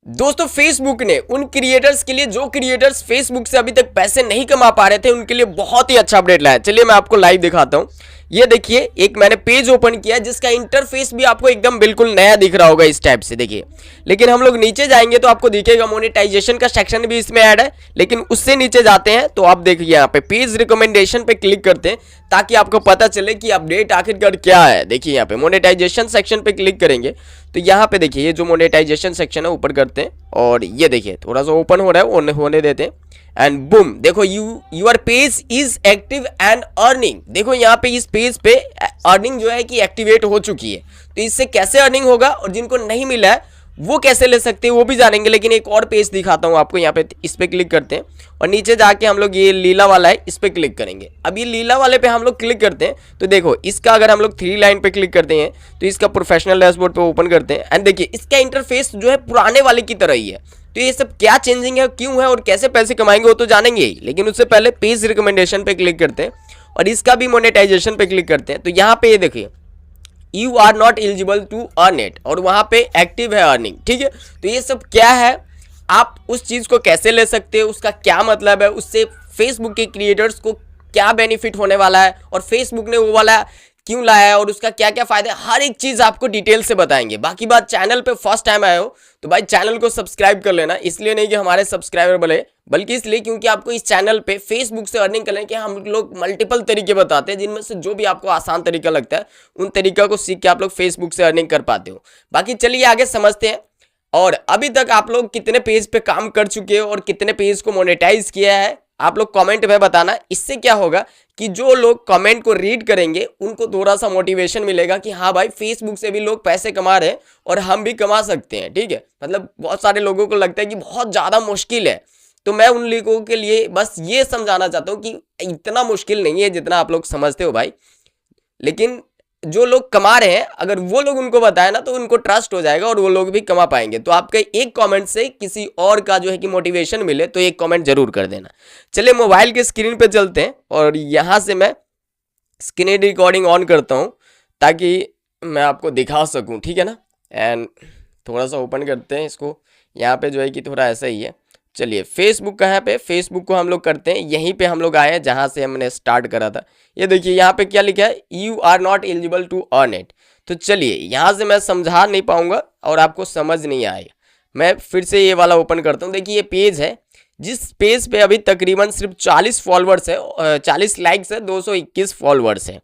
दोस्तों फेसबुक ने उन क्रिएटर्स के लिए जो क्रिएटर्स फेसबुक से अभी तक पैसे नहीं कमा पा रहे थे उनके लिए बहुत ही अच्छा अपडेट लाया। चलिए मैं आपको लाइव दिखाता हूं। ये देखिए एक मैंने पेज ओपन किया जिसका इंटरफेस भी आपको एकदम बिल्कुल नया दिख रहा होगा इस टाइप से, देखिए। लेकिन हम लोग नीचे जाएंगे तो आपको दिखेगा मोनेटाइजेशन का सेक्शन भी इसमें ऐड है। लेकिन उससे नीचे जाते हैं तो आप देखिए यहाँ पे पेज रिकमेंडेशन पे क्लिक करते हैं ताकि आपको पता चले कि अपडेट आखिरकार क्या है। देखिए यहाँ पे मोनेटाइजेशन सेक्शन पे क्लिक करेंगे तो यहाँ पे देखिए ये जो मोनेटाइजेशन सेक्शन है ऊपर करते हैं और ये देखिए थोड़ा सा ओपन हो रहा है, होने देते हैं एंड बूम, देखो your page is active and earning. देखो यहाँ पे इस पेज पे अर्निंग जो है कि एक्टिवेट हो चुकी है। तो इससे कैसे अर्निंग होगा और जिनको नहीं मिला है वो कैसे ले सकते हैं वो भी जानेंगे। लेकिन एक और पेज दिखाता हूँ आपको। यहाँ पे इस पे क्लिक करते हैं और नीचे जाके हम लोग ये लीला वाला है इस पे क्लिक करेंगे। अब ये लीला वाले पे हम लोग क्लिक करते हैं तो देखो इसका अगर हम लोग 3 लाइन पे क्लिक करते हैं तो इसका प्रोफेशनल डैशबोर्ड पे ओपन करते हैं एंड देखिए इसका इंटरफेस जो है पुराने वाले की तरह ही है। तो ये सब क्या चेंजिंग है, क्यों है और कैसे पैसे कमाएंगे वो तो जानेंगे ही। लेकिन उससे पहले पेज रिकमेंडेशन पे क्लिक करते हैं और इसका भी मोनेटाइजेशन पे क्लिक करते हैं। तो यहाँ पे ये देखिए you are not eligible to earn it और वहाँ पे एक्टिव है अर्निंग, ठीक है। तो ये सब क्या है, आप उस चीज़ को कैसे ले सकते हो, उसका क्या मतलब है, उससे फेसबुक के क्रिएटर्स को क्या बेनिफिट होने वाला है और फेसबुक ने वो वाला क्यों लाया है और उसका क्या क्या फायदा है, हर एक चीज़ आपको डिटेल से बताएंगे। बाकी बात, चैनल पे फर्स्ट टाइम आए हो तो भाई चैनल को सब्सक्राइब कर लेना। इसलिए नहीं कि हमारे सब्सक्राइबर बढ़े, बल्कि इसलिए क्योंकि आपको इस चैनल पे फेसबुक से अर्निंग करने के हम लोग मल्टीपल तरीके बताते हैं, जिनमें से जो भी आपको आसान तरीका लगता है उन तरीका को सीख के आप लोग फेसबुक से अर्निंग कर पाते हो। बाकी चलिए आगे समझते हैं। और अभी तक आप लोग कितने पेज पे काम कर चुके हो और कितने पेज को मोनेटाइज किया है आप लोग कमेंट में बताना। इससे क्या होगा कि जो लोग कमेंट को रीड करेंगे उनको थोड़ा सा मोटिवेशन मिलेगा कि हाँ भाई फेसबुक से भी लोग पैसे कमा रहे हैं और हम भी कमा सकते हैं, ठीक है। मतलब बहुत सारे लोगों को लगता है कि बहुत ज़्यादा मुश्किल है, तो मैं उन लोगों के लिए बस ये समझाना चाहता हूँ कि इतना मुश्किल नहीं है जितना आप लोग समझते हो भाई। लेकिन जो लोग कमा रहे हैं अगर वो लोग उनको बताए ना तो उनको ट्रस्ट हो जाएगा और वो लोग भी कमा पाएंगे। तो आपके एक कमेंट से किसी और का जो है कि मोटिवेशन मिले तो एक कमेंट जरूर कर देना। चलिए मोबाइल के स्क्रीन पे चलते हैं और यहाँ से मैं स्क्रीन रिकॉर्डिंग ऑन करता हूँ ताकि मैं आपको दिखा सकूँ, ठीक है ना। एंड थोड़ा सा ओपन करते हैं इसको। यहाँ पे जो है कि थोड़ा ऐसा ही है। चलिए फेसबुक कहाँ पे, फेसबुक को हम लोग करते हैं यहीं पे हम लोग आए हैं जहाँ से हमने स्टार्ट करा था। ये देखिए यहाँ पे क्या लिखा है, you are not eligible to earn it. तो चलिए यहाँ से मैं समझा नहीं पाऊंगा और आपको समझ नहीं आएगा। मैं फिर से ये वाला ओपन करता हूँ। देखिए ये पेज है जिस पेज पे अभी तकरीबन सिर्फ 40 फॉलोअर्स है, 40 लाइक्स है, 221 फॉलोअर्स है,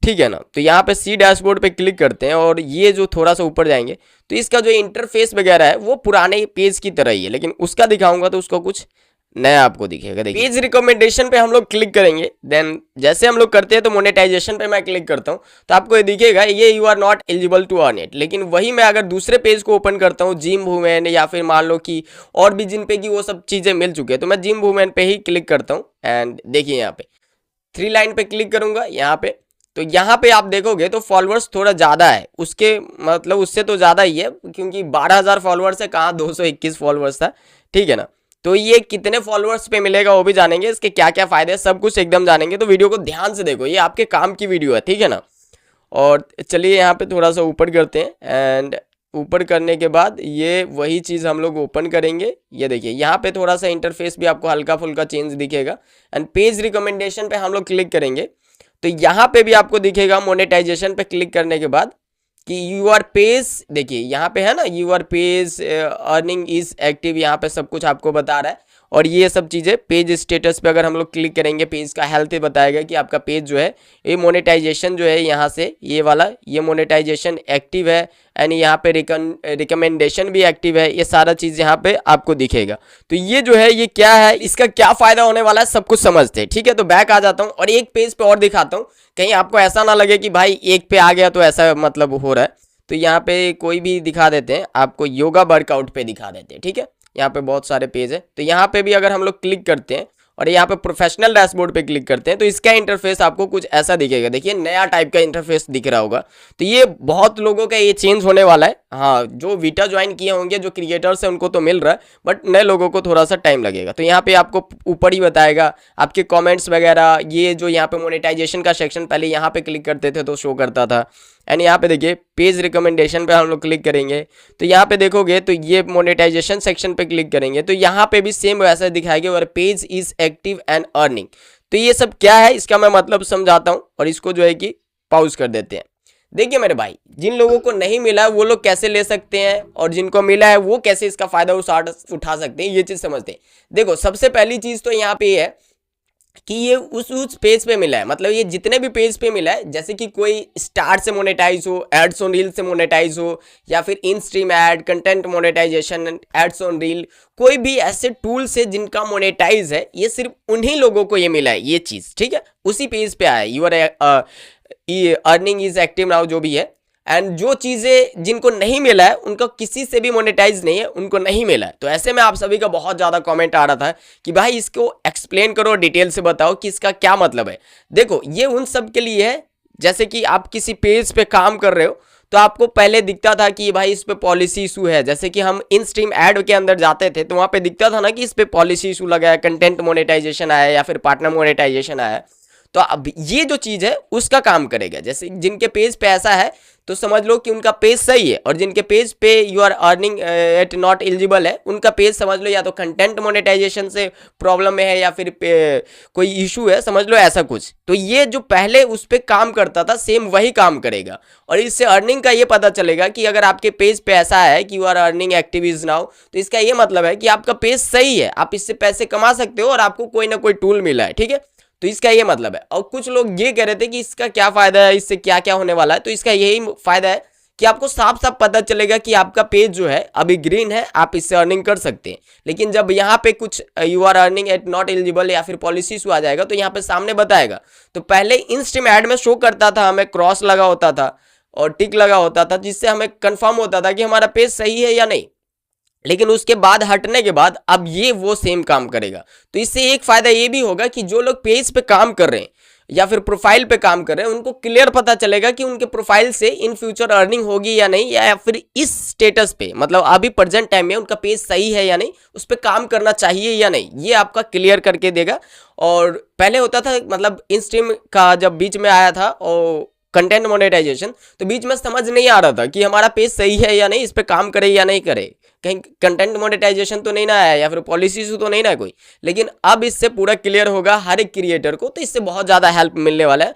ठीक है ना। तो यहाँ पे सी डैशबोर्ड पे क्लिक करते हैं और ये जो थोड़ा सा ऊपर जाएंगे तो इसका जो इंटरफेस वगैरह है वो पुराने पेज की तरह ही है, लेकिन उसका दिखाऊंगा तो उसको कुछ नया आपको दिखेगा। देखिए पेज रिकमेंडेशन पे हम लोग क्लिक करेंगे, देन जैसे हम लोग करते हैं तो मोनेटाइजेशन पे मैं क्लिक करता हूँ तो आपको ये दिखेगा ये you are not eligible to earn it. लेकिन वही मैं अगर दूसरे पेज को ओपन करता हूँ, जिम वूमेन या फिर मान लो कि और भी जिन पे की वो सब चीज़ें मिल चुकी है, तो मैं जिम वूमेन पे ही क्लिक करता हूँ एंड देखिए यहाँ पे 3 लाइन पे क्लिक करूंगा यहाँ पे। तो यहाँ पे आप देखोगे तो फॉलोअर्स थोड़ा ज़्यादा है, उसके मतलब उससे तो ज़्यादा ही है क्योंकि 12,000 फॉलोअर्स है, कहाँ 221 फॉलोअर्स था, ठीक है ना। तो ये कितने फॉलोअर्स पे मिलेगा वो भी जानेंगे, इसके क्या क्या फ़ायदे हैं सब कुछ एकदम जानेंगे। तो वीडियो को ध्यान से देखो, ये आपके काम की वीडियो है, ठीक है ना। और चलिए यहाँ पे थोड़ा सा ऊपर करते हैं एंड ऊपर करने के बाद ये वही चीज़ हम लोग ओपन करेंगे। ये देखिए यहाँ पे थोड़ा सा इंटरफेस भी आपको हल्का फुल्का चेंज दिखेगा एंड पेज रिकमेंडेशन पे हम लोग क्लिक करेंगे तो यहाँ पे भी आपको दिखेगा मोनेटाइजेशन पे क्लिक करने के बाद कि यूर पेज, देखिए यहाँ पे है ना your page earning is active, यहाँ पे सब कुछ आपको बता रहा है। और ये सब चीज़ें पेज स्टेटस पे अगर हम लोग क्लिक करेंगे पेज का हेल्थ बताएगा कि आपका पेज जो है ये मोनेटाइजेशन जो है यहाँ से ये वाला ये मोनेटाइजेशन एक्टिव है एंड यहाँ पे रिकमेंडेशन भी एक्टिव है। ये सारा चीज़ यहाँ पे आपको दिखेगा। तो ये जो है ये क्या है, इसका क्या फ़ायदा होने वाला है सब कुछ समझते हैं, ठीक है। तो बैक आ जाता हूँ और एक पेज पे और दिखाता हूँ, कहीं आपको ऐसा ना लगे कि भाई एक पे आ गया तो ऐसा मतलब हो रहा है। तो यहाँ पे कोई भी दिखा देते हैं, आपको योगा वर्कआउट पे दिखा देते हैं, ठीक है। यहाँ पे बहुत सारे पेज है तो यहाँ पे भी अगर हम लोग क्लिक करते हैं और यहाँ पे प्रोफेशनल डैशबोर्ड पे क्लिक करते हैं तो इसका इंटरफेस आपको कुछ ऐसा दिखेगा। देखिए नया टाइप का इंटरफेस दिख रहा होगा। तो ये बहुत लोगों का ये चेंज होने वाला है। हाँ, जो वीटा ज्वाइन किए होंगे जो क्रिएटर्स हैं उनको तो मिल रहा है, बट नए लोगों को थोड़ा सा टाइम लगेगा। तो यहाँ पे आपको ऊपर ही बताएगा आपके कॉमेंट्स वगैरह, ये जो यहाँ पे मोनेटाइजेशन का सेक्शन पहले यहाँ पे क्लिक करते थे तो शो करता था एंड यहाँ पे देखिए पेज रिकमेंडेशन पे हम लोग क्लिक करेंगे तो यहाँ पे देखोगे तो ये मोनेटाइजेशन सेक्शन पे क्लिक करेंगे तो यहाँ पे भी सेम वैसा दिखाएगा और page is active and earning. तो ये सब क्या है इसका मैं मतलब समझाता हूँ और इसको जो है कि पॉज कर देते हैं। देखिए मेरे भाई, जिन लोगों को नहीं मिला है वो लोग कैसे ले सकते हैं और जिनको मिला है वो कैसे इसका फायदा उठा सकते हैं, ये चीज समझते हैं। देखो सबसे पहली चीज तो यहाँ पे है कि ये उस पेज पे मिला है, मतलब ये जितने भी पेज पे मिला है, जैसे कि कोई स्टार से मोनेटाइज हो, एड्स ऑन रील से मोनेटाइज हो, या फिर in stream ad, content monetisation, ads on reel, कोई भी ऐसे टूल से जिनका मोनेटाइज है, ये सिर्फ उन्हीं लोगों को ये मिला है ये चीज, ठीक है। उसी पेज पे आया your earning is active now जो भी है। एंड जो चीज़ें जिनको नहीं मिला है उनका किसी से भी मोनेटाइज नहीं है, उनको नहीं मिला है। तो ऐसे में आप सभी का बहुत ज़्यादा कमेंट आ रहा था कि भाई इसको एक्सप्लेन करो, डिटेल से बताओ कि इसका क्या मतलब है। देखो ये उन सब के लिए है, जैसे कि आप किसी पेज पे काम कर रहे हो तो आपको पहले दिखता था कि भाई इस पे पॉलिसी इशू है, जैसे कि हम इन स्ट्रीम ऐड के अंदर जाते थे तो वहाँ पे दिखता था ना कि इस पे पॉलिसी इशू लगा है, कंटेंट मोनेटाइजेशन आया या फिर पार्टनर मोनेटाइजेशन आया। तो अब ये जो चीज़ है उसका काम करेगा। जैसे जिनके पेज पे ऐसा है तो समझ लो कि उनका पेज सही है, और जिनके पेज पे you are earning at not eligible है उनका पेज समझ लो या तो कंटेंट मोनेटाइजेशन से प्रॉब्लम में है या फिर कोई इशू है, समझ लो ऐसा कुछ। तो ये जो पहले उस पर काम करता था सेम वही काम करेगा, और इससे अर्निंग का ये पता चलेगा कि अगर आपके पेज पे ऐसा है कि you are earning active is now, तो इसका ये मतलब है कि आपका पेज सही है, आप इससे पैसे कमा सकते हो और आपको कोई ना कोई टूल मिला है, ठीक है। तो इसका ये मतलब है। और कुछ लोग ये कह रहे थे कि इसका क्या फायदा है, इससे क्या क्या होने वाला है। तो इसका यही फायदा है कि आपको साफ साफ पता चलेगा कि आपका पेज जो है अभी ग्रीन है, आप इससे अर्निंग कर सकते हैं। लेकिन जब यहाँ पे कुछ you are earning at not eligible या फिर पॉलिसी इशू आ जाएगा तो यहाँ पे सामने बताएगा। तो पहले इन स्ट्रीम ऐड में शो करता था, हमें क्रॉस लगा होता था और टिक लगा होता था, जिससे हमें कंफर्म होता था कि हमारा पेज सही है या नहीं। लेकिन उसके बाद हटने के बाद अब ये वो सेम काम करेगा। तो इससे एक फायदा ये भी होगा कि जो लोग पेज पे काम कर रहे हैं या फिर प्रोफाइल पे काम कर रहे हैं उनको क्लियर पता चलेगा कि उनके प्रोफाइल से इन फ्यूचर अर्निंग होगी या नहीं, या फिर इस स्टेटस पे मतलब अभी प्रेजेंट टाइम में उनका पेज सही है या नहीं, उस पर काम करना चाहिए या नहीं, ये आपका क्लियर करके देगा। और पहले होता था मतलब इन स्ट्रीम का जब बीच में आया था और कंटेंट मोनेटाइजेशन, तो बीच में समझ नहीं आ रहा था कि हमारा पेज सही है या नहीं, इस पर काम करे या नहीं करे, कहीं कंटेंट मोनेटाइजेशन तो नहीं ना आया या फिर पॉलिसी इशू तो नहीं ना कोई। लेकिन अब इससे पूरा क्लियर होगा हर एक क्रिएटर को, तो इससे बहुत ज़्यादा हेल्प मिलने वाला है।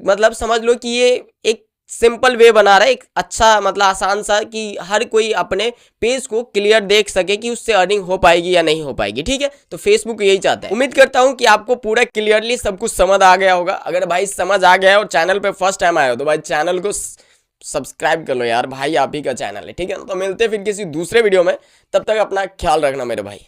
मतलब समझ लो कि ये एक सिंपल वे बना रहा है, एक अच्छा मतलब आसान सा, कि हर कोई अपने पेज को क्लियर देख सके कि उससे अर्निंग हो पाएगी या नहीं हो पाएगी, ठीक है। तो फेसबुक यही चाहता है। उम्मीद करता हूं कि आपको पूरा क्लियरली सब कुछ समझ आ गया होगा। अगर भाई समझ आ गया है और चैनल पे फर्स्ट टाइम आए हो तो भाई चैनल को सब्सक्राइब कर लो यार, भाई आप ही का चैनल है, ठीक है। तो मिलते फिर किसी दूसरे वीडियो में, तब तक अपना ख्याल रखना मेरे भाई।